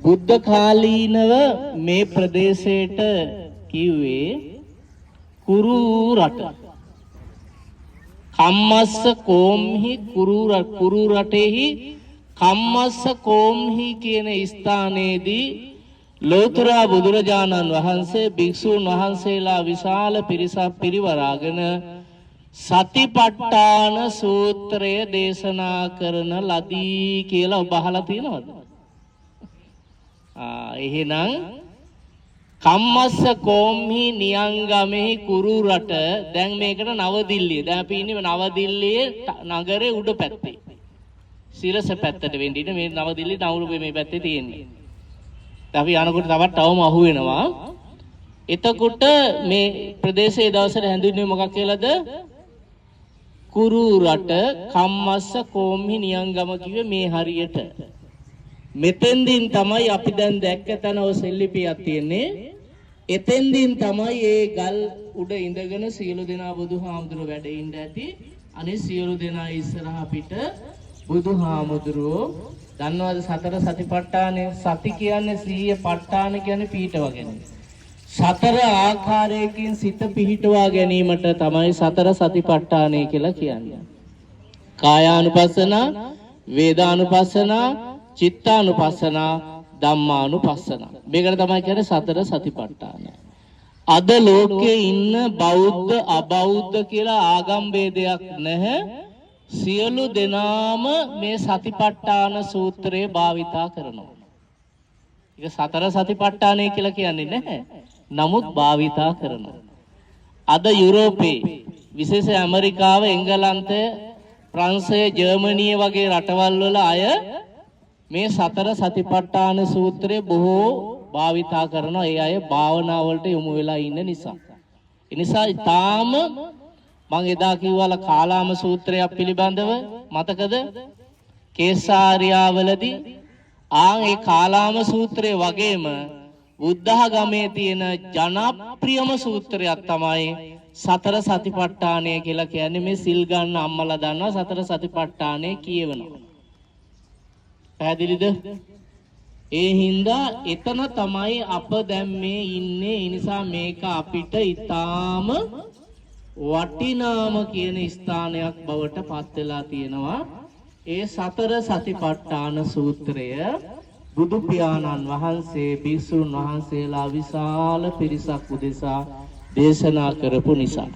බුද්ධ කාලීනව මේ ප්‍රදේශයට කිව්වේ කුරු රට. කම්මස්ස කෝම්හි කුරු රටෙහි කම්මස්ස කෝම්හි කියන ස්ථානයේදී ලෝතර බුදුරජාණන් වහන්සේ භික්ෂූන් වහන්සේලා විශාල පිරිසක් පිරිවරාගෙන සතිපට්ඨාන සූත්‍රය දේශනා කරන ලදී කියලා ඔබ අහලා තියෙනවද? එහෙනම් කම්මස්ස කෝම්හි නියංගමෙහි කුරු රට දැන් මේකට නවදිල්ලිය. දැන් අපි ඉන්නේ නවදිල්ලියේ නගරේ උඩ පැත්තේ. සිරස පැත්තට වෙන්න ඉන්නේ මේ නවදිල්ලියේ නවුරුපේ මේ පැත්තේ තියෙන්නේ. අපි යනකොට තවත් අවම අහු වෙනවා. එතකොට මේ ප්‍රදේශයේ දවසට හැඳින්වෙන්නේ මොකක් කියලාද? කුරු රට කම්මස්ස කෝම්හි නියංගම කිව්වේ මේ හරියට. මෙතෙන්දින් තමයි අපි දැන් දැක්ක තැන ඔය සෙල්ලිපියක් තියෙන්නේ. එතෙන්දින් තමයි ඒ ගල් උඩ ඉඳගෙන සියලු දෙනා බුදුහාමුදුරුවෝ වැඩ ඉඳ ඇති. අනේ සියලු දෙනා ඉස්සරහ පිට බුදුහාමුදුරුවෝ දන්නවද සතර සතිපට්ඨානේ? සති කියන්නේ සීය, ප ဋ ාණ කියන්නේ පිහිටවා ගැනීම. සතර ආකාරයකින් සිත පිහිටවා ගැනීමට තමයි සතර සතිපට්ඨානේ කියලා කියන්නේ. කායානුපස්සනා, වේදානුපස්සනා, චිත්තානුපස්සනා, ධම්මානුපස්සනා. මේකට තමයි කියන්නේ සතර සතිපට්ඨාන. අද ලෝකේ ඉන්න බෞද්ධ අබෞද්ධ කියලා ආගම් ભેදයක් නැහැ. සියලු දෙනාම මේ සතිපට්ඨාන සූත්‍රය භාවිතා කරනවා. ඒක සතර සතිපට්ඨානය කියලා කියන්නේ නැහැ. නමුත් භාවිතා කරනවා. අද යුරෝපේ විශේෂ ඇමරිකාව, එංගලන්තය, ප්‍රංශය, ජර්මනිය වගේ රටවල් වල අය මේ සතර සතිපට්ඨාන සූත්‍රය බොහෝ භාවිතා කරනවා. ඒ අය භාවනා වලට යොමු වෙලා ඉන්න නිසා. ඒ නිසා ඊටාම මම එදා කිව්වල කාලාම සූත්‍රයක් පිළිබඳව මතකද? කේසාරියාවලදී ඒ කාලාම සූත්‍රය වගේම බුද්ධඝමයේ තියෙන ජනප්‍රියම සූත්‍රයක් තමයි සතර සතිපට්ඨානය කියලා කියන්නේ. මේ සිල් ගන්න අම්මලා දන්නවා සතර සතිපට්ඨානය කියවනවා. පැහැදිලිද? ඒ හින්දා එතන තමයි අප දැන් මේ ඉන්නේ. ඒ නිසා මේක අපිට ඊටාම වටිනාම කියන ස්ථානයක් බවට පත් වෙලා තියෙනවා. ඒ සතර සතිපට්ඨාන සූත්‍රය බුදු පියාණන් වහන්සේ භික්ෂුන් වහන්සේලා විශාල පිරිසක් උදෙසා දේශනා කරපු නිසා.